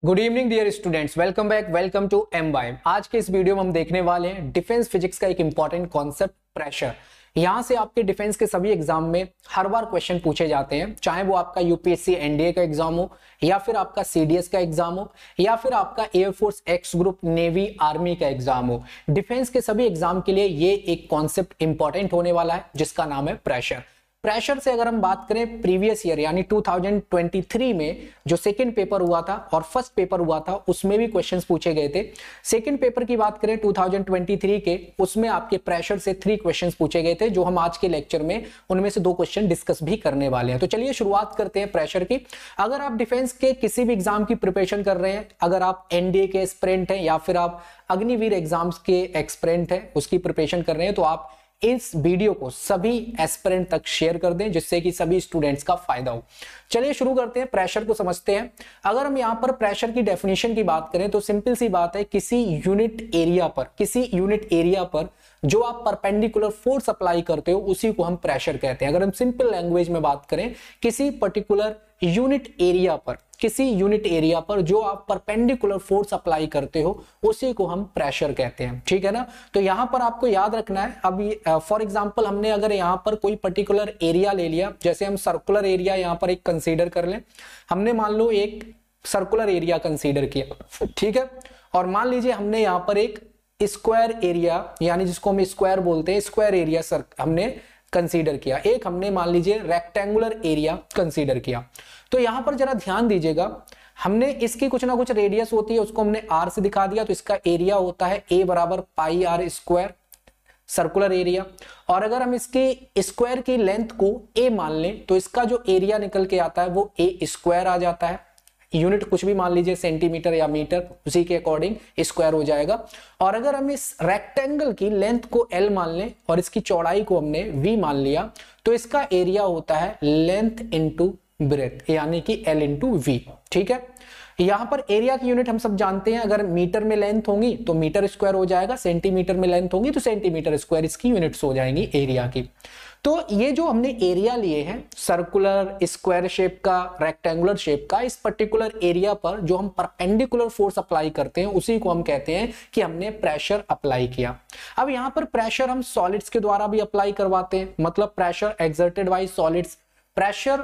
Good evening dear students, welcome back, welcome to MY. आज के इस वीडियो में हम देखने वाले हैं डिफेंस फिजिक्स का एक इंपॉर्टेंट कॉन्सेप्ट, प्रेशर। यहां से आपके डिफेंस के सभी एग्जाम में हर बार क्वेश्चन पूछे जाते हैं, चाहे वो आपका यूपीएससी एनडीए का एग्जाम हो, या फिर आपका सीडीएस का एग्जाम हो, या फिर आपका air force x group, navy, army का एग्जाम हो। डिफेंस के सभी एग्जाम के लिए ये एक कॉन्सेप्ट इंपॉर्टेंट होने वाला है जिसका नाम है प्रेशर। प्रेशर से अगर हम बात करें प्रीवियस ईयर यानी 2023 में जो सेकंड पेपर हुआ था और फर्स्ट पेपर हुआ था उसमें भी क्वेश्चंस पूछे गए थे। सेकंड पेपर की बात करें 2023 के, उसमें आपके प्रेशर से 3 क्वेश्चंस पूछे गए थे, जो हम आज के लेक्चर में उनमें से 2 क्वेश्चन डिस्कस भी करने वाले हैं। तो चलिए शुरुआत करते हैं प्रेशर की। अगर आप डिफेंस के किसी भी एग्जाम की प्रिपरेशन कर रहे हैं, अगर आप एनडीए के एस्पिरेंट हैं या फिर आप अग्निवीर एग्जाम्स के एक्सपिरेंट हैं, उसकी प्रिपरेशन कर रहे हैं, तो आप इस वीडियो को सभी एस्पिरेंट तक शेयर कर दें जिससे कि सभी स्टूडेंट्स का फायदा हो। चलिए शुरू करते हैं, प्रेशर को समझते हैं। अगर हम यहां पर प्रेशर की डेफिनेशन की बात करें तो सिंपल सी बात है, किसी यूनिट एरिया पर जो आप परपेंडिकुलर फोर्स अप्लाई करते हो उसी को हम प्रेशर कहते हैं। अगर हम सिंपल लैंग्वेज में बात करें, किसी पर्टिकुलर यूनिट एरिया पर जो आप परपेंडिकुलर फोर्स अप्लाई करते हो उसी को हम प्रेशर कहते हैं, ठीक है ना। तो यहां पर आपको याद रखना है, अभी फॉर एग्जांपल हमने अगर यहां पर कोई पर्टिकुलर एरिया ले लिया, जैसे हम सर्कुलर एरिया यहां पर एक कंसीडर कर लें। हमने मान लो एक सर्कुलर एरिया कंसीडर किया, ठीक है, और मान लीजिए हमने यहां पर एक स्क्वायर एरिया यानी जिसको हम स्क्वायर बोलते हैं, स्क्वायर एरिया हमने कंसीडर किया। एक हमने मान लीजिए रेक्टेंगुलर एरिया कंसीडर किया। तो यहां पर जरा ध्यान दीजिएगा, हमने इसकी कुछ ना कुछ रेडियस होती है, उसको हमने r से दिखा दिया, तो इसका एरिया होता है a बराबर पाई r स्क्वायर, सर्कुलर एरिया। और अगर हम इसकी स्क्वायर की लेंथ को a मान लें तो इसका जो एरिया निकल के आता है वो a स्क्वायर आ जाता है। यूनिट कुछ भी मान लीजिए, सेंटीमीटर या मीटर, उसी के अकॉर्डिंग स्क्वायर हो जाएगा। और अगर हम इस रेक्टेंगल की लेंथ को L मान लें और इसकी चौड़ाई को हमने V मान लिया तो इसका एरिया होता है लेंथ इंटू ब्रेथ यानी कि L इंटू V, ठीक है। यहां पर एरिया की यूनिट हम सब जानते हैं, अगर मीटर में लेंथ होंगी तो मीटर स्क्वायर हो जाएगा, सेंटीमीटर में लेंथ होंगी तो सेंटीमीटर स्क्वायर इसकी यूनिट्स हो जाएंगी एरिया की। तो ये जो हमने एरिया लिए हैं, सर्कुलर, स्क्वायर शेप का, रेक्टेंगुलर शेप का, इस पर्टिकुलर एरिया पर जो हम परपेंडिकुलर फोर्स अप्लाई करते हैं उसी को हम कहते हैं कि हमने प्रेशर अप्लाई किया। अब यहां पर प्रेशर हम सॉलिड्स के द्वारा भी अप्लाई करवाते हैं, मतलब pressure exerted by solids. Pressure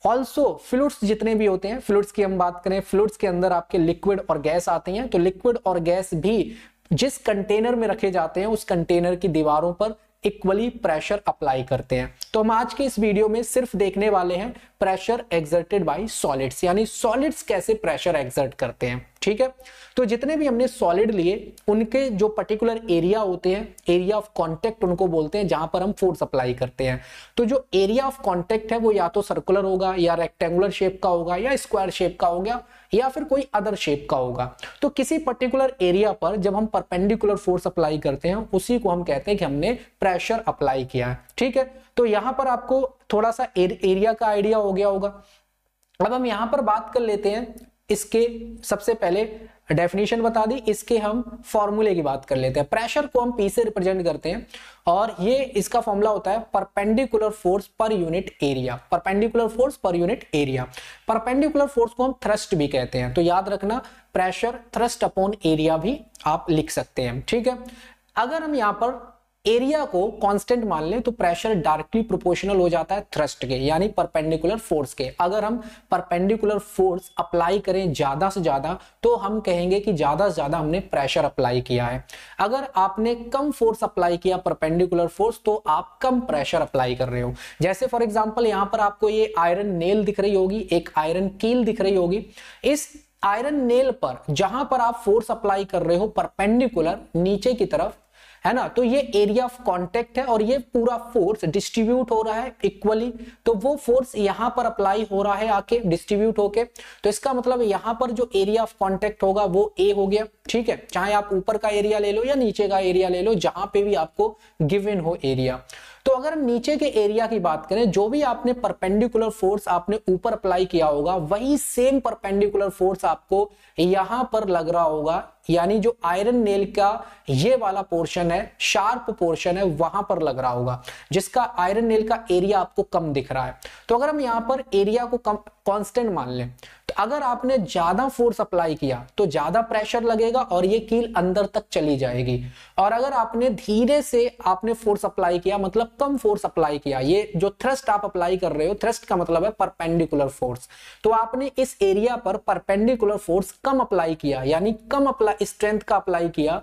also fluids जितने भी होते हैं, फ्लूइड्स की हम बात करें, फ्लूइड्स के अंदर आपके लिक्विड और गैस आती हैं, तो लिक्विड और गैस भी जिस कंटेनर में रखे जाते हैं उस कंटेनर की दीवारों पर इक्वली प्रेशर अप्लाई करते हैं। तो हम आज के इस वीडियो में सिर्फ देखने वाले हैं प्रेशर एक्सर्टेड बाय सॉलिड्स, यानी सॉलिड्स कैसे प्रेशर एक्सर्ट करते हैं, ठीक है। तो जितने भी हमने सॉलिड लिए उनके जो पर्टिकुलर एरिया होते हैं, एरिया ऑफ कांटेक्ट उनको बोलते हैं, जहां पर हम फोर्स अप्लाई करते हैं। तो जो एरिया ऑफ कांटेक्ट है वो या तो सर्कुलर होगा या रेक्टेंगुलर शेप का होगा या स्क्वायर शेप का होगा या फिर कोई अदर शेप का होगा। तो किसी पर्टिकुलर एरिया पर जब हम परपेंडिकुलर फोर्स अप्लाई करते हैं उसी को हम कहते हैं कि हमने प्रेशर अप्लाई किया है, ठीक है। तो यहां पर आपको थोड़ा सा एरिया का आइडिया हो गया होगा। अब हम यहां पर बात कर लेते हैं, इसके सबसे पहले डेफिनेशन बता दी, इसके हम फॉर्मूले की बात कर लेते हैं। प्रेशर को हम P से रिप्रेजेंट करते हैं और ये इसका फॉर्मूला होता है perpendicular force per unit area. Perpendicular force per unit area, perpendicular force को हम थ्रस्ट भी कहते हैं। तो याद रखना, प्रेशर थ्रस्ट अपॉन एरिया भी आप लिख सकते हैं, ठीक है। अगर हम यहां पर एरिया को कांस्टेंट मान लें तो प्रेशर डायरेक्टली प्रोपोर्शनल हो जाता है थ्रस्ट के, यानी परपेंडिकुलर फोर्स के। अगर हम परपेंडिकुलर फोर्स अप्लाई करें ज्यादा से ज्यादा तो हम कहेंगे कि ज्यादा से ज्यादा हमने प्रेशर अप्लाई किया है। अगर आपने कम फोर्स अप्लाई किया परपेंडिकुलर फोर्स तो आप कम प्रेशर अप्लाई कर रहे हो। जैसे फॉर एग्जांपल यहां पर आपको ये आयरन नेल दिख रही होगी, एक आयरन कील दिख रही होगी। इस आयरन नेल पर जहां पर आप फोर्स अप्लाई कर रहे हो परपेंडिकुलर नीचे की तरफ, है ना, तो ये एरिया ऑफ कांटेक्ट है और ये पूरा फोर्स डिस्ट्रीब्यूट हो रहा है इक्वली। तो वो फोर्स यहां पर अप्लाई हो रहा है आके डिस्ट्रीब्यूट होके, तो इसका मतलब यहां पर जो एरिया ऑफ कांटेक्ट होगा वो ए हो गया, ठीक है। चाहे आप ऊपर का एरिया ले लो या नीचे का एरिया ले लो, जहां पे भी आपको गिवन हो एरिया। तो अगर हम नीचे के एरिया की बात करें, जो भी आपने परपेंडिकुलर फोर्स आपने ऊपर अप्लाई किया होगा वही सेम परपेंडिकुलर फोर्स आपको यहां पर लग रहा होगा, यानी जो आयरन नेल का ये वाला पोर्शन है, शार्प पोर्शन है, वहां पर लग रहा होगा, जिसका आयरन नेल का एरिया आपको कम दिख रहा है। तो अगर हम यहां पर एरिया को कम कांस्टेंट मान लें तो अगर आपने ज्यादा फोर्स अप्लाई किया तो ज्यादा प्रेशर लगेगा और ये कील अंदर तक चली जाएगी, और अगर आपने धीरे से आपने फोर्स अप्लाई किया मतलब कम फोर्स अप्लाई किया, ये जो थ्रस्ट आप अप्लाई कर रहे हो, थ्रस्ट का मतलब है परपेंडिकुलर फोर्स, तो आपने इस एरिया पर परपेंडिकुलर फोर्स कम अप्लाई किया, यानी कम अप्लाई स्ट्रेंथ का अप्लाई किया,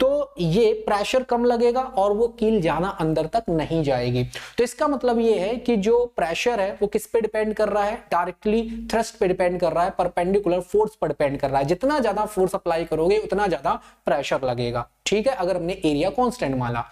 तो ये प्रेशर कम लगेगा और वो कील ज्यादा अंदर तक नहीं जाएगी। तो इसका मतलब ये है कि जो प्रेशर है वो किस पे डिपेंड कर रहा है, डायरेक्टली थ्रस्ट पे डिपेंड कर रहा है, परपेंडिकुलर फोर्स पर डिपेंड कर रहा है। जितना ज्यादा फोर्स अप्लाई करोगे उतना ज्यादा प्रेशर लगेगा, ठीक है, अगर हमने एरिया कांस्टेंट माना।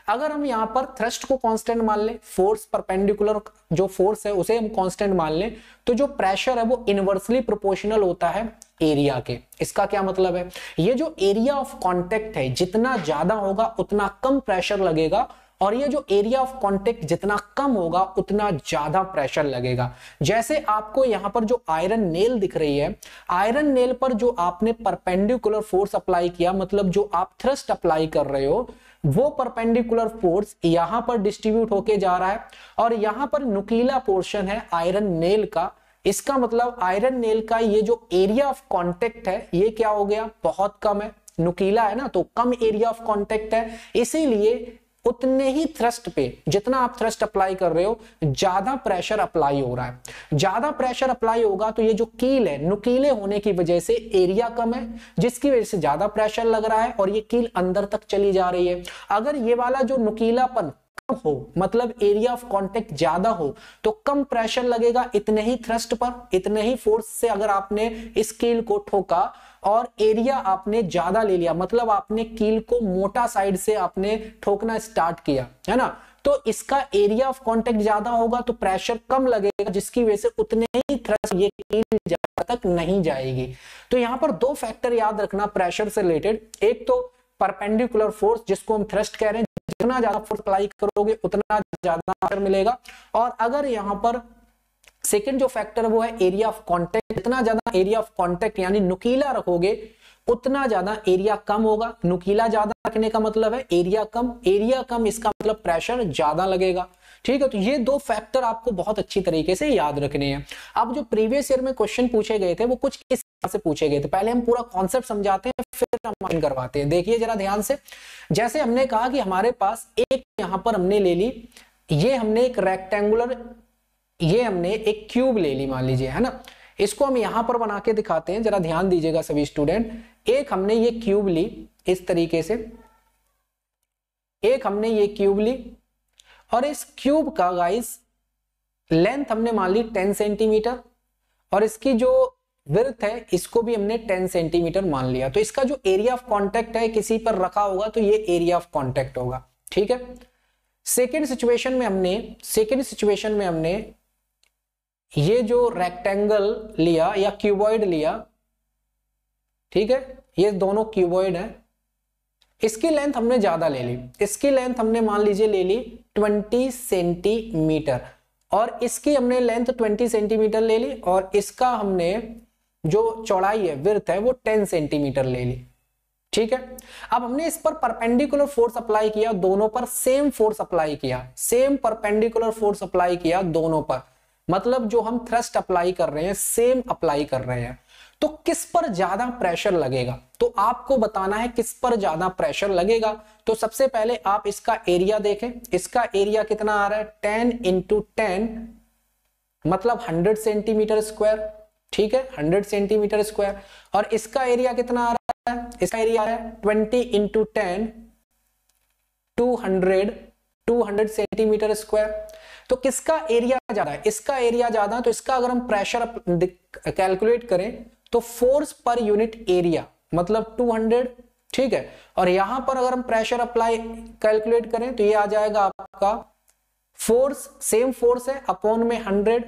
अगर हम यहाँ पर थ्रस्ट को कांस्टेंट मान लें, फोर्स परपेंडिकुलर जो फोर्स है उसे हम कांस्टेंट मान लें, तो जो प्रेशर है वो इनवर्सली प्रोपोर्शनल होता है एरिया के। इसका क्या मतलब है, ये जो एरिया ऑफ कांटेक्ट है जितना ज्यादा होगा उतना कम प्रेशर लगेगा, और ये जो एरिया ऑफ कांटेक्ट जितना कम होगा उतना ज्यादा प्रेशर लगेगा। जैसे आपको यहां पर जो आयरन नेल दिख रही है, आयरन नेल पर जो आपने परपेंडिकुलर फोर्स अप्लाई किया, मतलब जो आप थ्रस्ट अप्लाई कर रहे हो, वो परपेंडिकुलर फोर्स यहां पर डिस्ट्रीब्यूट होके जा रहा है, और यहां पर नुकीला पोर्शन है आयरन नेल का। इसका मतलब आयरन नेल का ये जो एरिया ऑफ कांटेक्ट है ये क्या हो गया, बहुत कम है, नुकीला है ना, तो कम एरिया ऑफ कांटेक्ट है, इसीलिए उतने ही थ्रस्ट पे जितना आप थ्रस्ट अप्लाई कर रहे हो ज्यादा प्रेशर अप्लाई हो रहा है। ज्यादा प्रेशर अप्लाई होगा तो ये जो कील है, नुकीले होने की वजह से एरिया कम है, जिसकी वजह से ज्यादा प्रेशर लग रहा है और ये कील अंदर तक चली जा रही है। अगर ये वाला जो नुकीलापन कम हो, मतलब एरिया ऑफ कांटेक्ट ज्यादा हो, तो कम प्रेशर लगेगा इतने ही थ्रस्ट पर, इतने ही फोर्स से अगर आपने इस कील को ठोका, और एरिया आपने ज्यादा ले लिया, मतलब आपने कील को मोटा साइड से आपने ठोकना स्टार्ट किया, है ना, तो इसका एरिया ऑफ कांटेक्ट ज्यादा होगा तो प्रेशर कम लगेगा, जिसकी वजह से उतने ही थ्रस्ट ये कील ज्यादा तक नहीं जाएगी। तो यहां पर दो फैक्टर याद रखना प्रेशर से रिलेटेड, एक तो परपेंडिकुलर फोर्स जिसको हम थ्रस्ट कह रहे हैं, जितना ज्यादा फोर्स अप्लाई करोगे उतना ज्यादा प्रेशर मिलेगा, और अगर यहां पर सेकंड जो फैक्टर वो है एरिया ऑफ कांटेक्ट, जितना ज्यादा एरिया ऑफ कांटेक्ट यानी नुकीला रखोगे उतना ज्यादा एरिया कम होगा। नुकीला ज्यादा रखने का मतलब है एरिया कम, एरिया कम इसका मतलब प्रेशर ज्यादा लगेगा, ठीक है। तो ये दो फैक्टर आपको बहुत अच्छी तरीके से याद रखने हैं। अब जो प्रीवियस ईयर में क्वेश्चन पूछे गए थे वो कुछ इस तरह से पूछे गए थे, पहले हम पूरा कॉन्सेप्ट समझाते हैं फिर हम करवाते हैं। देखिए जरा ध्यान से, जैसे हमने कहा कि हमारे पास एक यहां पर हमने ले ली, ये हमने एक रेक्टेंगुलर, ये हमने एक क्यूब ले ली मान लीजिए, है ना, इसको हम यहां पर बना के दिखाते हैं, जरा ध्यान दीजिएगा सभी स्टूडेंट। एक हमने ये क्यूब ली इस तरीके से, एक हमने ये क्यूब ली, और इस क्यूब का गाइस लेंथ हमने मान ली 10 सेंटीमीटर, और इसकी जो विड्थ है इसको भी हमने 10 सेंटीमीटर मान लिया। तो इसका जो एरिया ऑफ कांटेक्ट है किसी पर रखा होगा तो ये एरिया ऑफ कांटेक्ट होगा, ठीक है। सेकेंड सिचुएशन में हमने ये जो रेक्टेंगल लिया या क्यूबॉइड लिया, ठीक है, ये दोनों क्यूबॉइड है, इसकी लेंथ हमने ज्यादा ले ली, इसकी लेंथ हमने मान लीजिए ले ली 20 सेंटीमीटर, और इसकी हमने लेंथ 20 सेंटीमीटर ले ली, और इसका हमने जो चौड़ाई है विड्थ है वो 10 सेंटीमीटर ले ली, ठीक है। अब हमने इस पर परपेंडिकुलर फोर्स अप्लाई किया, दोनों पर सेम फोर्स अप्लाई किया, सेम परपेंडिकुलर फोर्स अप्लाई किया दोनों पर, मतलब जो हम थ्रस्ट अप्लाई कर रहे हैं सेम अप्लाई कर रहे हैं, तो किस पर ज्यादा प्रेशर लगेगा, तो आपको बताना है किस पर ज्यादा प्रेशर लगेगा। तो सबसे पहले आप इसका एरिया देखें, इसका एरिया कितना आ रहा है 10 × 10 मतलब 100 सेंटीमीटर स्क्वायर, ठीक है, 100 सेंटीमीटर स्क्वायर, और इसका एरिया कितना आ रहा है, इसका एरिया है 20 × 10 200 सेंटीमीटर स्क्वायर। तो किसका एरिया ज्यादा है, इसका एरिया ज्यादा, तो इसका अगर हम प्रेशर कैलकुलेट करें तो फोर्स पर यूनिट एरिया मतलब 200, ठीक है, और यहां पर अगर हम प्रेशर अप्लाई कैलकुलेट करें तो ये आ जाएगा आपका फोर्स, सेम फोर्स है अपॉन में 100,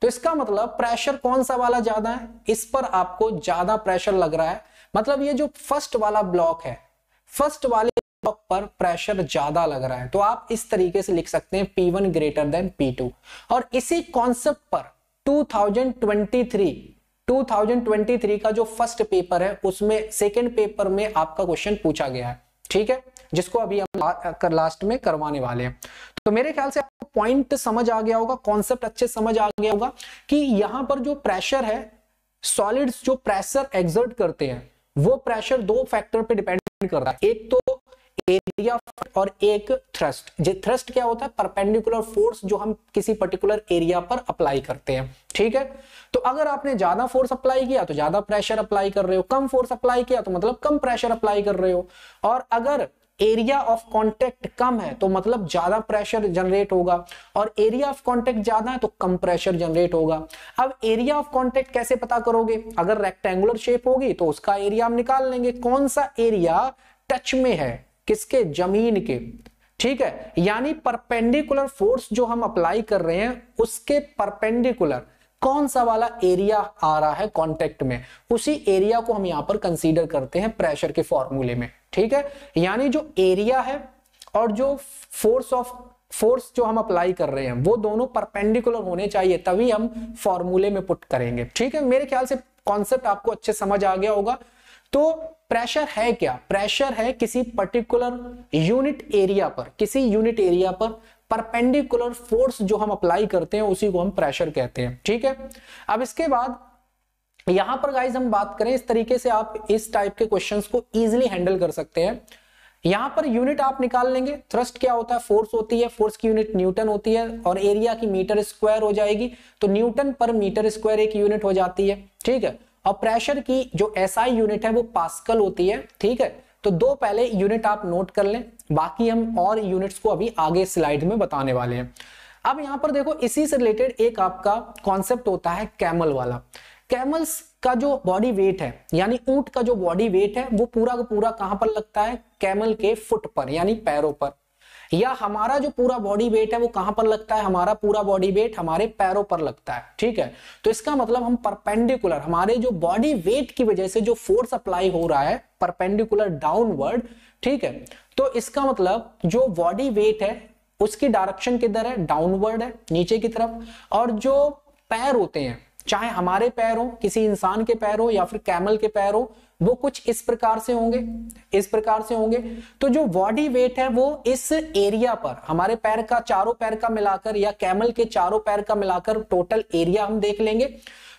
तो इसका मतलब प्रेशर कौन सा वाला ज्यादा है, इस पर आपको ज्यादा प्रेशर लग रहा है, मतलब ये जो फर्स्ट वाला ब्लॉक है, फर्स्ट वाले ब्लॉक पर प्रेशर ज्यादा लग रहा है। तो आप इस तरीके से लिख सकते हैं P1 ग्रेटर देन P2। और इसी कॉन्सेप्ट पर 2023 का जो फर्स्ट पेपर है उसमें सेकंड पेपर में आपका क्वेश्चन पूछा गया है, ठीक है, जिसको अभी हम लास्ट में करवाने वाले हैं। तो मेरे ख्याल से आपको पॉइंट समझ आ गया होगा, कॉन्सेप्ट अच्छे समझ आ गया होगा कि यहां पर जो प्रेशर है सॉलिड्स जो प्रेशर एक्सर्ट करते हैं वो प्रेशर दो फैक्टर पे डिपेंड करता है, एक तो एरिया और एक थ्रस्ट। थ्रस्ट क्या होता है? परपेंडिकुलर फोर्स जो हम किसी पर्टिकुलर एरिया पर अप्लाई करते हैं, ठीक है। तो अगर आपने ज्यादा फोर्स अप्लाई किया तो ज्यादा प्रेशर अप्लाई कर रहे हो, कम फोर्स अप्लाई किया तो मतलब कम प्रेशर अप्लाई कर रहे हो। और अगर एरिया ऑफ कांटेक्ट कम है तो मतलब ज्यादा प्रेशर जनरेट होगा, और एरिया ऑफ कांटेक्ट ज्यादा है तो कम प्रेशर जनरेट होगा। अब एरिया ऑफ कांटेक्ट कैसे पता करोगे? अगर रेक्टेंगुलर शेप होगी तो उसका एरिया हम निकाल लेंगे, कौन सा एरिया टच में है किसके? जमीन के, ठीक है। यानी परपेंडिकुलर फोर्स जो हम अप्लाई कर रहे हैं उसके परपेंडिकुलर कौन सा वाला एरिया आ रहा है कांटेक्ट में, उसी एरिया को हम यहां पर कंसीडर करते हैं प्रेशर के फॉर्मूले में, ठीक है। यानी जो एरिया है और जो फोर्स जो हम अप्लाई कर रहे हैं वो दोनों परपेंडिकुलर होने चाहिए, तभी हम फॉर्मूले में पुट करेंगे, ठीक है। मेरे ख्याल से कॉन्सेप्ट आपको अच्छे समझ आ गया होगा। तो प्रेशर है क्या? प्रेशर है किसी पर्टिकुलर यूनिट एरिया पर, किसी यूनिट एरिया पर परपेंडिकुलर फोर्स जो हम अप्लाई करते हैं उसी को हम प्रेशर कहते हैं, ठीक है। अब इसके बाद यहां पर गाइस हम बात करें, इस तरीके से आप इस टाइप के क्वेश्चंस को इजीली हैंडल कर सकते हैं। यहां पर यूनिट आप निकाल लेंगे, थ्रस्ट क्या होता है? फोर्स होती है, फोर्स की यूनिट न्यूटन होती है, और एरिया की मीटर स्क्वायर हो जाएगी, तो न्यूटन पर मीटर स्क्वायर एक यूनिट हो जाती है, ठीक है। और प्रेशर की जो एसआई यूनिट है वो पास्कल होती है, ठीक है। तो दो पहले यूनिट आप नोट कर लें, बाकी हम और यूनिट्स को अभी आगे स्लाइड में बताने वाले हैं। अब यहां पर देखो, इसी से रिलेटेड एक आपका कॉन्सेप्ट होता है कैमल वाला। कैमल्स का जो बॉडी वेट है, यानी ऊंट का जो बॉडी वेट है वो पूरा का पूरा कहां पर लगता है? कैमल के फुट पर, यानी पैरों पर। या हमारा जो पूरा बॉडी वेट है वो कहां पर लगता है? हमारा पूरा बॉडी वेट हमारे पैरों पर लगता है, ठीक है। तो इसका मतलब हम परपेंडिकुलर, हमारे जो बॉडी वेट की वजह से जो फोर्स अप्लाई हो रहा है परपेंडिकुलर डाउनवर्ड, ठीक है, तो इसका मतलब जो बॉडी वेट है उसकी डायरेक्शन किधर है? डाउनवर्ड है, नीचे की तरफ। और जो पैर होते हैं, चाहे हमारे पैर हो, किसी इंसान के पैर हो या फिर कैमल के पैर हो, वो कुछ इस प्रकार से होंगे, इस प्रकार से होंगे। तो जो बॉडी वेट है वो इस एरिया पर, हमारे पैर का, चारों पैर का मिलाकर या कैमल के चारों पैर का मिलाकर टोटल एरिया हम देख लेंगे।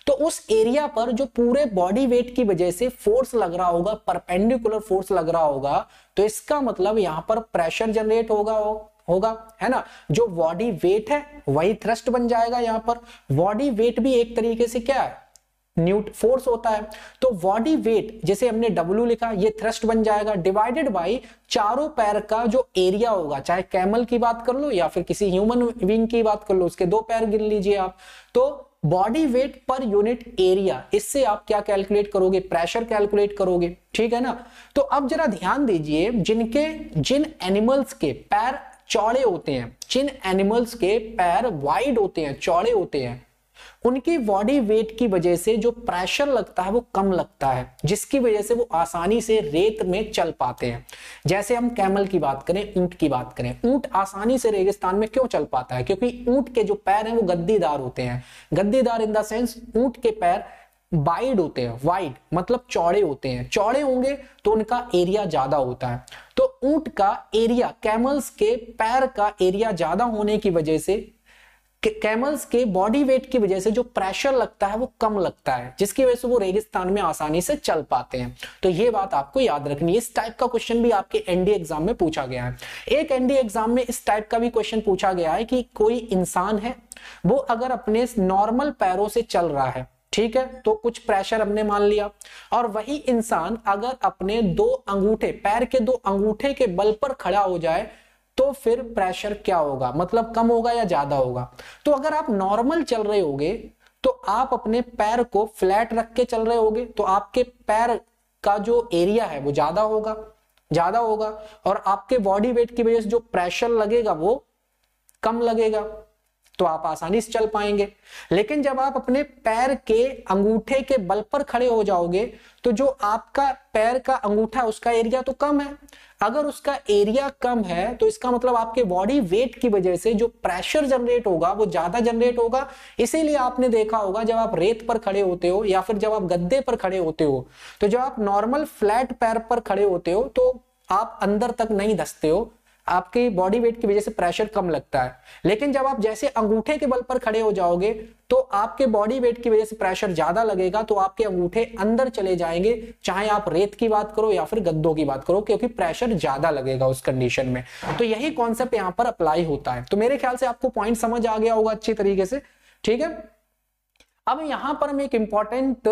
तो उस एरिया पर जो पूरे बॉडी वेट की वजह से फोर्स लग रहा होगा, परपेंडिकुलर फोर्स लग रहा होगा, तो इसका मतलब यहां पर प्रेशर जनरेट होगा, है ना। जो बॉडी वेट है वही थ्रस्ट बन जाएगा। यहां पर बॉडी वेट भी एक तरीके से क्या है? फोर्स होता है। तो बॉडी वेट जैसे हमने W लिखा, ये थ्रस्ट बन जाएगा, डिवाइडेड बाय चारों पैर का जो एरिया होगा, चाहे कैमल की बात कर लो या फिर किसी ह्यूमन बीइंग की बात कर लो, उसके दो पैर गिन लीजिए आप। तो body weight per unit area, इससे आप क्या कैलकुलेट करोगे? प्रेशर कैलकुलेट करोगे, ठीक है ना। तो अब जरा ध्यान दीजिए, जिन एनिमल्स के पैर चौड़े होते हैं, जिन एनिमल्स के पैर वाइड होते हैं, चौड़े होते हैं, उनकी बॉडी वेट की वजह से जो प्रेशर लगता है वो कम लगता है, जिसकी वजह से वो आसानी से रेत में चल पाते हैं। जैसे हम कैमल की बात करें, ऊंट की बात करें, ऊंट आसानी से रेगिस्तान में क्यों चल पाता है? क्योंकि ऊंट के जो पैर हैं वो गद्दीदार होते हैं। गद्दीदार इन द सेंस ऊंट के पैर वाइड होते हैं, वाइड मतलब चौड़े होते हैं। चौड़े होंगे तो उनका एरिया ज्यादा होता है। तो ऊंट का एरिया, कैमल्स के पैर का एरिया ज्यादा होने की वजह से, कैमल्स के बॉडी वेट की वजह से जो प्रेशर लगता है वो कम लगता है, जिसकी वजह से वो रेगिस्तान में आसानी से चल पाते हैं। तो ये बात आपको याद रखनी है। इस टाइप का क्वेश्चन भी आपके एनडीए एग्जाम में पूछा गया है। एक एनडीए एग्जाम में इस टाइप का भी क्वेश्चन पूछा गया है कि कोई इंसान है, वो अगर अपने नॉर्मल पैरों से चल रहा है, ठीक है, तो कुछ प्रेशर हमने मान लिया, और वही इंसान अगर अपने दो अंगूठे, पैर के दो अंगूठे के बल पर खड़ा हो जाए तो फिर प्रेशर क्या होगा? मतलब कम होगा या ज्यादा होगा? तो अगर आप नॉर्मल चल रहे होगे तो आप अपने पैर को फ्लैट रख के चल रहे होगे तो आपके पैर का जो एरिया है वो ज्यादा होगा, और आपके बॉडी वेट की वजह से जो प्रेशर लगेगा वो कम लगेगा, तो आप आसानी से चल पाएंगे। लेकिन जब आप अपने पैर के अंगूठे के बल पर खड़े हो जाओगे तो जो आपका पैर का अंगूठा, उसका एरिया तो कम है। अगर उसका एरिया कम है तो इसका मतलब आपके बॉडी वेट की वजह से जो प्रेशर जनरेट होगा वो ज्यादा जनरेट होगा। इसीलिए आपने देखा होगा जब आप रेत पर खड़े होते हो या फिर जब आप गद्दे पर खड़े होते हो, तो जब आप नॉर्मल फ्लैट पैर पर खड़े होते हो तो आप अंदर तक नहीं धंसते हो, आपकी बॉडी वेट की वजह से प्रेशर कम लगता है, लेकिन जब आप जैसे अंगूठे के बल पर खड़े हो जाओगे तो आपके बॉडी वेट की वजह से प्रेशर ज्यादा लगेगा, तो आपके अंगूठे अंदर चले जाएंगे, चाहे आप रेत की बात करो या फिर गद्दों की बात करो, क्योंकि प्रेशर ज्यादा लगेगा उस कंडीशन में। तो यही कॉन्सेप्ट यहां पर अप्लाई होता है। तो मेरे ख्याल से आपको पॉइंट समझ आ गया होगा अच्छी तरीके से, ठीक है। अब यहां पर हम एक इंपॉर्टेंट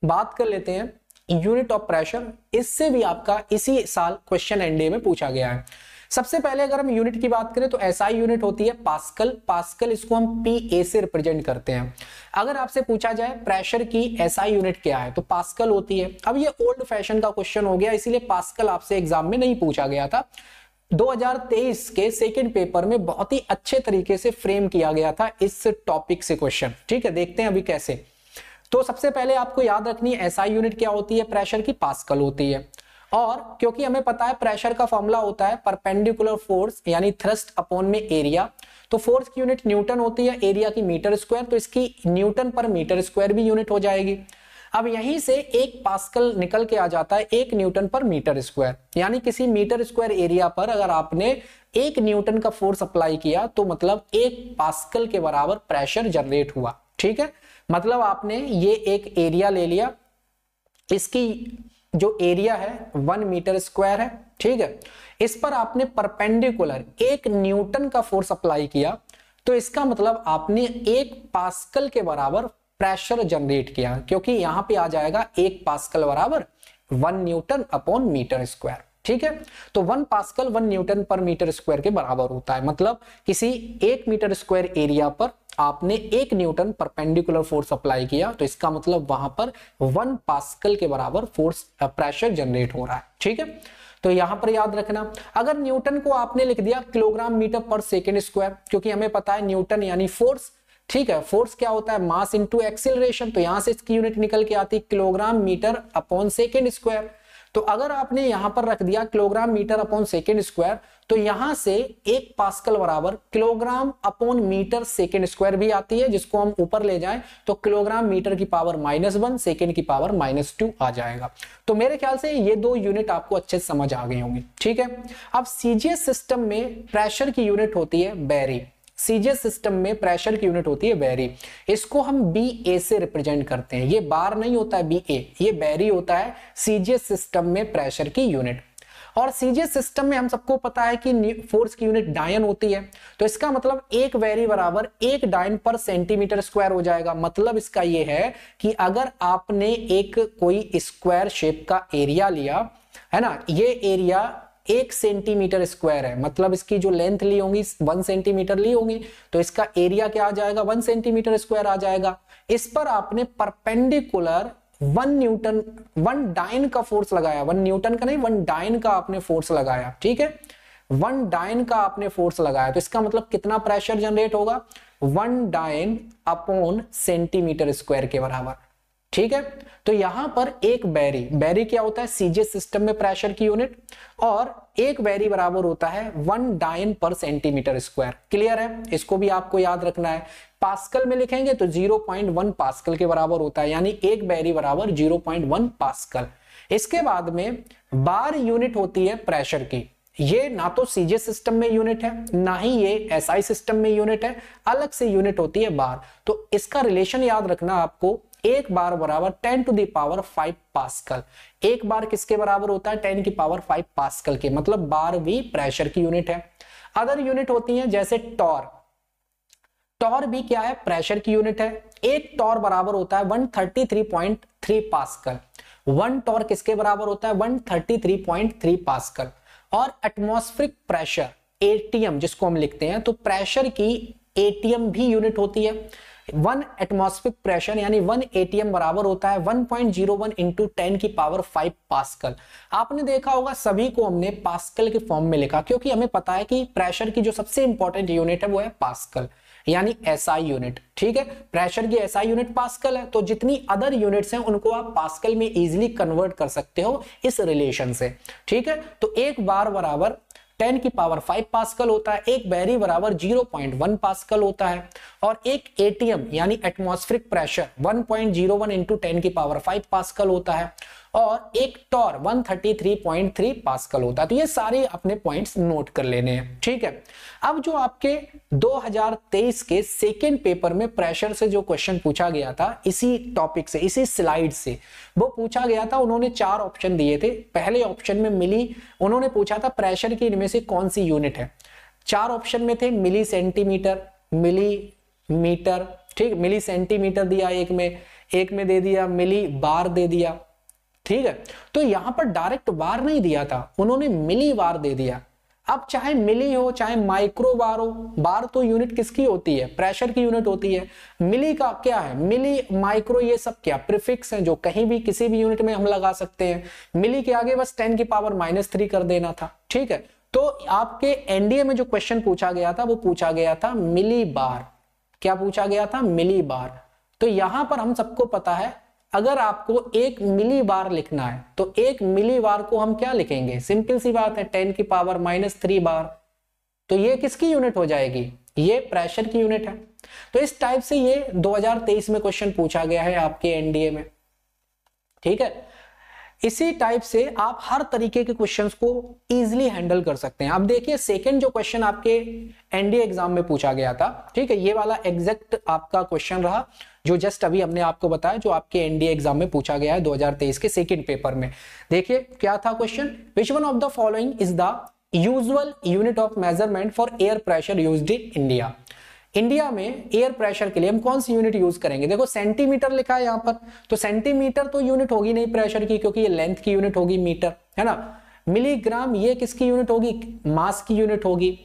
बात कर लेते हैं, यूनिट ऑफ प्रेशर। इससे भी आपका इसी साल क्वेश्चन एनडीए में पूछा गया है। सबसे पहले अगर हम यूनिट की बात करें तो एसआई यूनिट होती है पास्कल। पास्कल इसको हम पीए से रिप्रेजेंट करते हैं। अगर आपसे पूछा जाए प्रेशर की एसआई यूनिट क्या है तो पास्कल होती है। अब ये ओल्ड फैशन का क्वेश्चन हो गया, इसीलिए पास्कल आपसे एग्जाम में नहीं पूछा गया था। 2023 के सेकंड पेपर में बहुत ही अच्छे तरीके से फ्रेम किया गया था इस टॉपिक से क्वेश्चन, ठीक है। देखते हैं अभी कैसे। तो सबसे पहले आपको याद रखनी है एसआई यूनिट क्या होती है, प्रेशर की पास्कल होती है। और क्योंकि हमें पता है प्रेशर का फॉर्मूला होता है परपेंडिकुलर फोर्स यानी थ्रस्ट अपॉन में एरिया, तो फोर्स की यूनिट न्यूटन होती है, एरिया की मीटर स्क्वायर, तो इसकी न्यूटन पर मीटर स्क्वायर भी यूनिट हो जाएगी। अब यहीं से एक पास्कल निकल के आ जाता है एक न्यूटन पर मीटर स्क्वायर, यानी किसी मीटर स्क्वायर एरिया पर अगर आपने एक न्यूटन का फोर्स अप्लाई किया तो मतलब एक पास्कल के बराबर प्रेशर जनरेट हुआ, ठीक है। मतलब आपने ये एक एरिया ले लिया, इसकी जो एरिया है 1 मीटर स्क्वायर है, ठीक है। इस पर आपने परपेंडिकुलर 1 न्यूटन का फोर्स अप्लाई किया, तो इसका मतलब आपने 1 पास्कल के बराबर प्रेशर जनरेट किया, क्योंकि यहां पे आ जाएगा 1 पास्कल बराबर 1 न्यूटन अपॉन मीटर स्क्वायर, ठीक है। तो 1 पास्कल 1 न्यूटन पर मीटर स्क्वायर के बराबर होता है। मतलब किसी 1 मीटर स्क्वायर एरिया पर आपने 1 न्यूटन परपेंडिकुलर फोर्स अप्लाई किया, तो इसका मतलब वहां पर 1 पास्कल के बराबर फोर्स प्रेशर जनरेट हो रहा है, ठीक है। तो यहां पर याद रखना, अगर न्यूटन को आपने लिख दिया किलोग्राम मीटर पर सेकेंड स्क्वायर, क्योंकि हमें पता है न्यूटन यानी फोर्स, ठीक है। फोर्स क्या होता है, मास इंटू एक्सीलरेशन, तो यहां से इसकी यूनिट निकल के आती है kilogram metre upon second square. तो अगर आपने यहां पर रख दिया kilogram metre upon second square, तो यहां से 1 पास्कल बराबर kilogram upon metre second square भी आती है, जिसको हम ऊपर ले जाएं तो किलोग्राम मीटर की पावर -1 सेकेंड की पावर -2 आ जाएगा। तो मेरे ख्याल से ये 2 यूनिट आपको अच्छे से समझ आ गई होंगी, ठीक है। अब सीजीएस सिस्टम में प्रेशर की यूनिट होती है बैरी। सीजीएस सिस्टम में प्रेशर की यूनिट होती है बैरी, इसको हम बीए से रिप्रेजेंट करते हैं। ये बार नहीं होता है बीए, ये बैरी होता है सीजीएस सिस्टम में प्रेशर की यूनिट। और सीजीएस सिस्टम में हम सबको पता है कि फोर्स की यूनिट डायन होती है, तो इसका मतलब 1 बैरी बराबर 1 डायन पर सेंटीमीटर स्क्वायर हो जाएगा। मतलब इसका ये है कि अगर आपने एक कोई स्क्वायर शेप का एरिया लिया है ना, ये एरिया 1 सेंटीमीटर स्क्वायर है, मतलब इसकी जो लेंथ ली होंगी 1 सेंटीमीटर ली होंगी, तो इसका एरिया क्या आ जाएगा 1 सेंटीमीटर स्क्वायर आ जाएगा। इस पर आपने परपेंडिकुलर 1 न्यूटन 1 डाइन का फोर्स लगाया, 1 न्यूटन का नहीं 1 डाइन का आपने फोर्स लगाया, ठीक है। 1 डाइन का आपने फोर्स लगाया, तो इसका मतलब कितना प्रेशर जनरेट होगा 1 डाइन अपॉन सेंटीमीटर स्क्वायर के बराबर, ठीक है। तो यहां पर 1 बैरी, बैरी क्या होता है सीजीएस सिस्टम में प्रेशर की यूनिट, और 1 बैरी बराबर होता है 1 डायन पर सेंटीमीटर स्क्वायर। क्लियर है, इसको भी आपको याद रखना है। पास्कल में लिखेंगे तो 0.1 पास्कल के बराबर होता है, यानी 1 बैरी बराबर 0.1 पास्कल। इसके बाद में बार यूनिट होती है प्रेशर की। ये ना तो सीजीएस सिस्टम में यूनिट है, ना ही ये एसआई सिस्टम में यूनिट है, अलग से यूनिट होती है बार। तो इसका रिलेशन याद रखना आपको, 1 बार बराबर 10 टू द पावर 5 पास्कल। 1 बार किसके बराबर होता है 10 की पावर 5 पास्कल के, मतलब बार भी प्रेशर की यूनिट है। अदर यूनिट होती हैं जैसे टॉर, टॉर भी क्या है प्रेशर की यूनिट है। 1 टॉर बराबर होता है 133.3 पास्कल। 1 टॉर किसके बराबर होता है 133.3 पास्कल। और एटमॉस्फेरिक प्रेशर एटीएम जिसको हम लिखते हैं, तो प्रेशर की एटीएम भी यूनिट होती है। 1 एटमॉस्फेरिक प्रेशर यानी 1 एटीएम बराबर होता है 1.01 इंटू 10 की पावर 5 पास्कल। आपने देखा होगा सभी को हमने पास्कल के फॉर्म में लिखा, क्योंकि हमें पता है कि प्रेशर की जो सबसे इंपॉर्टेंट यूनिट है वो है पास्कल, यानी एसआई यूनिट, ठीक है। प्रेशर की एसआई यूनिट पास्कल है, तो जितनी अदर यूनिट्स हैं उनको आप पास्कल में इजीली कन्वर्ट कर सकते हो इस रिलेशन से, ठीक है। तो 1 बार बराबर 10 की पावर 5 पास्कल होता है, 1 बैरी बराबर 0.1 पास्कल होता है, और 1 एटीएम यानी एटमॉस्फेरिक प्रेशर 1.01 इंटू 10 की पावर 5 पास्कल होता है। और एक टॉर 133.3 पास्कल होता है। तो ये सारे अपने पॉइंट्स नोट कर लेने हैं, ठीक है। अब जो आपके 2023 के सेकेंड पेपर में प्रेशर से जो क्वेश्चन पूछा गया था, इसी टॉपिक से, इसी स्लाइड से वो पूछा गया था। उन्होंने 4 ऑप्शन दिए थे। पहले ऑप्शन में मिली, उन्होंने पूछा था प्रेशर की इनमें से कौन सी यूनिट है। 4 ऑप्शन में थे मिली सेंटीमीटर, मिलीमीटर, ठीक, मिली सेंटीमीटर दिया एक में दे दिया मिली बार दे दिया, ठीक है। तो यहां पर डायरेक्ट बार नहीं दिया था, उन्होंने मिली बार दे दिया। अब चाहे मिली हो चाहे माइक्रो बार हो, बार तो यूनिट किसकी होती है, प्रेशर की यूनिट होती है। मिली का क्या है, मिली माइक्रो ये सब क्या प्रीफिक्स हैं जो कहीं भी किसी भी यूनिट में हम लगा सकते हैं। मिली के आगे बस 10 की पावर -3 कर देना था, ठीक है। तो आपके एनडीए में जो क्वेश्चन पूछा गया था वो पूछा गया था मिली बार। क्या पूछा गया था, मिली बार। तो यहां पर हम सबको पता है अगर आपको 1 मिली बार लिखना है तो 1 मिली बार को हम क्या लिखेंगे, सिंपल सी बात है 10 की पावर -3 बार। तो ये किसकी यूनिट हो जाएगी, ये प्रेशर की यूनिट है। तो इस टाइप से ये 2023 में क्वेश्चन पूछा गया है आपके एनडीए में, ठीक है। इसी टाइप से आप हर तरीके के क्वेश्चंस को इजीली हैंडल कर सकते हैं। अब देखिए सेकंड जो क्वेश्चन आपके एनडीए एग्जाम में पूछा गया था, ठीक है, ये वाला एग्जैक्ट आपका क्वेश्चन रहा जो जस्ट अभी हमने आपको बताया, जो आपके एनडीए एग्जाम में पूछा गया है 2023 के सेकंड पेपर में। देखिए क्या था question, which one of the following is the usual unit of measurement for air pressure used in India. India में एयर प्रेशर के लिए हम कौन सी यूनिट यूज करेंगे। देखो सेंटीमीटर लिखा है यहाँ पर, तो सेंटीमीटर तो यूनिट होगी नहीं प्रेशर की, क्योंकि ये लेंथ की यूनिट होगी मीटर, है ना। मिलीग्राम ये किसकी यूनिट होगी, मास की यूनिट होगी।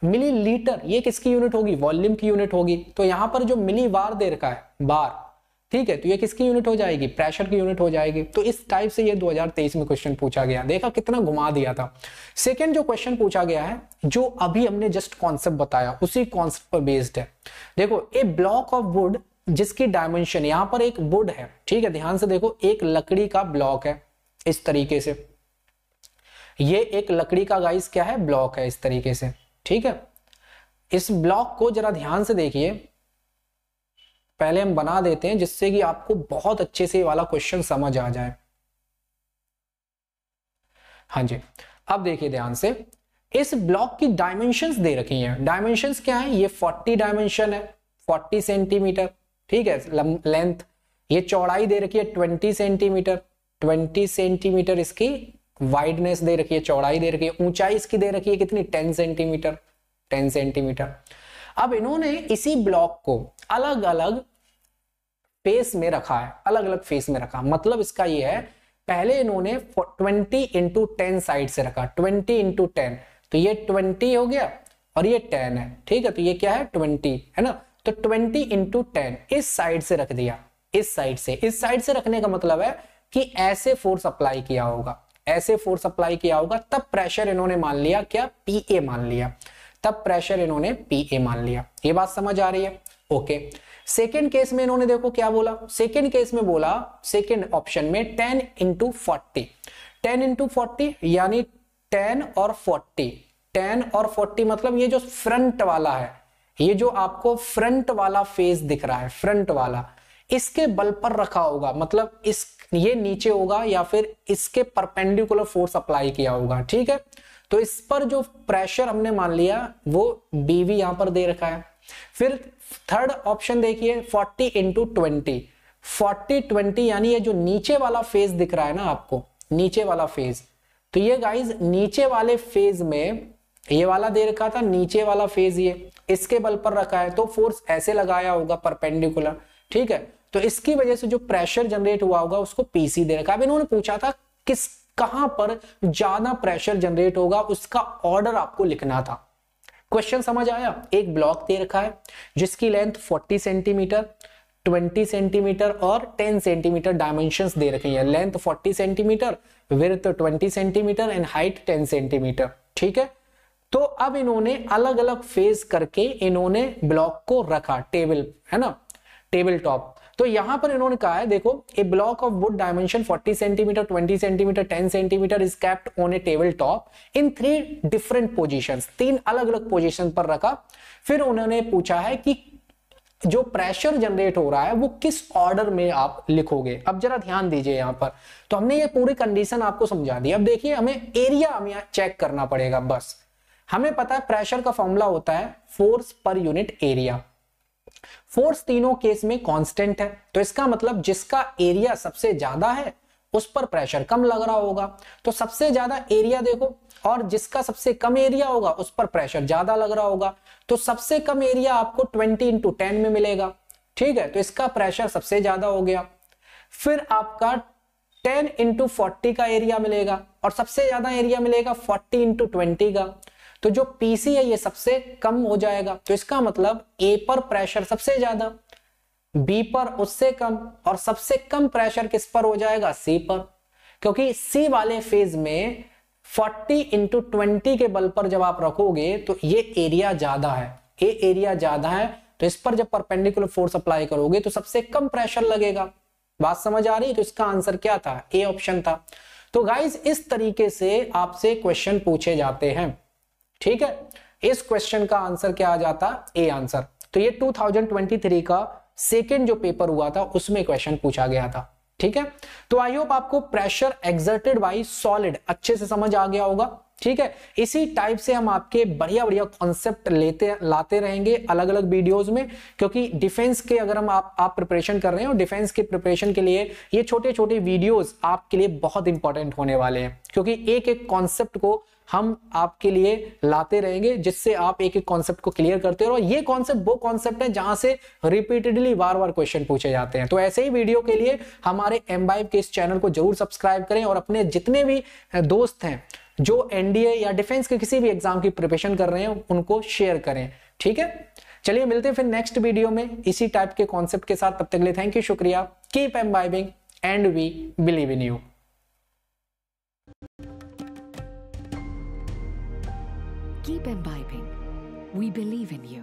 मिलीलीटर ये किसकी यूनिट होगी, वॉल्यूम की यूनिट होगी। तो यहाँ पर जो मिली बार दे रखा है, बार, ठीक है, तो ये किसकी यूनिट हो जाएगी, प्रेशर की यूनिट हो जाएगी। तो इस टाइप से ये 2023 में क्वेश्चन पूछा गया, देखा कितना घुमा दिया था। सेकंड जो क्वेश्चन पूछा गया है, जो अभी हमने जस्ट कॉन्सेप्ट बताया उसी कॉन्सेप्ट पर बेस्ड है। देखो ए ब्लॉक ऑफ वुड जिसकी डायमेंशन, यहां पर एक वुड है, ठीक है, ध्यान से देखो, एक लकड़ी का ब्लॉक है इस तरीके से, ये एक लकड़ी का गाइस क्या है, ब्लॉक है इस तरीके से, ठीक है। इस ब्लॉक को जरा ध्यान से देखिए, पहले हम बना देते हैं जिससे कि आपको बहुत अच्छे से वाला क्वेश्चन समझ आ जाए। हाँ जी, अब देखिए ध्यान से, इस ब्लॉक की डायमेंशंस दे रखी हैं। डायमेंशंस क्या है, ये 40 डायमेंशन है, 40 सेंटीमीटर, ठीक है, लेंथ। ये चौड़ाई दे रखी है 20 सेंटीमीटर, 20 सेंटीमीटर इसकी वाइडनेस दे रखी है, चौड़ाई दे रखी है। ऊंचाई इसकी दे रखी है कितनी, 10 सेंटीमीटर, 10 सेंटीमीटर। अब इन्होंने इसी ब्लॉक को अलग अलग फेस में रखा है, अलग अलग फेस में रखा। मतलब इसका ये है, पहले इन्होंने 20x10 साइड से रखा, 20x10, तो ये 20 हो गया और ये 10 है, ठीक है। तो ये क्या है, 20 है ना। तो 20x10 इस साइड से रख दिया, इस साइड से रखने का मतलब है कि ऐसे फोर्स अप्लाई किया होगा, ऐसे फोर्स अप्लाई किया होगा, तब प्रेशर इन्होंने मान लिया क्या, PA मान लिया, तब प्रेशर इन्होंने PA मान लिया। ये बात समझ आ रही है, ओके। सेकेंड केस में इन्होंने देखो क्या बोला, सेकेंड केस में बोला, सेकेंड ऑप्शन में 10x40, 10x40 यानी 10 और 40, 10 और 40 मतलब ये जो फ्रंट वाला है, ये जो आपको फ्रंट वाला फेस दिख रहा है, फ्रंट वाला, इसके बल पर रखा होगा, मतलब इस ये नीचे होगा या फिर इसके परपेंडिकुलर फोर्स अप्लाई किया होगा, ठीक है। तो इस पर जो प्रेशर हमने मान लिया वो BV यहां पर दे रखा है। फिर थर्ड ऑप्शन देखिए 40x20, 40-20 यानी ये जो नीचे वाला फेज दिख रहा है ना आपको, नीचे वाला फेज, तो ये गाइज नीचे वाले फेज में ये वाला दे रखा था, नीचे वाला फेज ये इसके बल पर रखा है, तो फोर्स ऐसे लगाया होगा परपेंडिकुलर, ठीक है। तो इसकी वजह से जो प्रेशर जनरेट हुआ होगा उसको PC दे रखा है। अब इन्होंने पूछा था किस कहां पर ज्यादा प्रेशर जनरेट होगा, उसका ऑर्डर आपको लिखना था। क्वेश्चन समझ आया, एक ब्लॉक दे रखा है जिसकी लेंथ 40 सेंटीमीटर, 20 सेंटीमीटर और 10 सेंटीमीटर डायमेंशंस दे रखी है। Length 40 centimetre, width 20 centimetre and height 10 centimetre, ठीक है। तो अब इन्होंने अलग अलग फेज करके इन्होंने ब्लॉक को रखा, टेबल है ना, टेबल टॉप। तो यहां पर इन्होंने कहा है देखो, a block of wood dimension 40 centimetre, 20 centimetre, 10 centimetre is kept on a table top in 3 different positions, 3 अलग अलग पोजीशन पर रखा। फिर उन्होंने पूछा है कि जो प्रेशर जनरेट हो रहा है वो किस ऑर्डर में आप लिखोगे। अब जरा ध्यान दीजिए यहां पर, तो हमने ये पूरी कंडीशन आपको समझा दी। अब देखिए हमें एरिया हमें चेक करना पड़ेगा। बस हमें पता है प्रेशर का फॉर्मूला होता है force per unit area. Force तीनों केस में कांस्टेंट है, तो इसका मतलब जिसका एरिया सबसे ज्यादा है उस पर प्रेशर कम लग रहा होगा। तो सबसे ज्यादा एरिया देखो, और जिसका सबसे कम एरिया होगा उस पर प्रेशर ज्यादा लग रहा होगा। तो सबसे कम एरिया आपको 20 × 10 में मिलेगा, ठीक है, तो इसका प्रेशर सबसे ज्यादा हो गया। फिर आपका 10 × 40 का एरिया मिलेगा, और सबसे ज्यादा एरिया मिलेगा 40 × 20 का। तो जो पीसी है ये सबसे कम हो जाएगा, तो इसका मतलब ए पर प्रेशर सबसे ज्यादा, बी पर उससे कम, और सबसे कम प्रेशर किस पर हो जाएगा, सी पर, क्योंकि सी वाले फेज में 40 × 20 के बल पर जब आप रखोगे तो ये एरिया ज्यादा है, ये एरिया ज्यादा है, तो इस पर जब परपेंडिकुलर फोर्स अप्लाई करोगे तो सबसे कम प्रेशर लगेगा। बात समझ आ रही है? तो इसका आंसर क्या था, ए ऑप्शन था। तो गाइस इस तरीके से आपसे क्वेश्चन पूछे जाते हैं, ठीक है। इस क्वेश्चन का आंसर क्या आ जाता, ए आंसर। तो ये 2023 का सेकेंड जो पेपर हुआ था उसमें क्वेश्चन पूछा गया था, ठीक है। तो आई होप आपको प्रेशर एक्सर्टेड बाय सॉलिड अच्छे से समझ आ गया होगा, ठीक है। इसी टाइप से हम आपके बढ़िया बढ़िया कॉन्सेप्ट लाते रहेंगे अलग अलग वीडियोस में, क्योंकि डिफेंस के अगर हम आप प्रिपरेशन कर रहे हैं और डिफेंस के प्रिपरेशन के लिए ये छोटे छोटे वीडियोस आपके लिए बहुत इंपॉर्टेंट होने वाले हैं, क्योंकि एक एक कॉन्सेप्ट को हम आपके लिए लाते रहेंगे जिससे आप एक एक कॉन्सेप्ट को क्लियर करते रहो। ये कॉन्सेप्ट वो कॉन्सेप्ट है जहां से रिपीटेडली बार बार क्वेश्चन पूछे जाते हैं। तो ऐसे ही वीडियो के लिए हमारे M-Vibe के इस चैनल को जरूर सब्सक्राइब करें, और अपने जितने भी दोस्त हैं जो एनडीए या डिफेंस के किसी भी एग्जाम की प्रिपरेशन कर रहे हैं उनको शेयर करें, ठीक है। चलिए मिलते हैं फिर नेक्स्ट वीडियो में इसी टाइप के कॉन्सेप्ट के साथ। तब तक के लिए थैंक यू, शुक्रिया। Keep M-Vibing and we believe in you. Keep imbibing. We believe in you.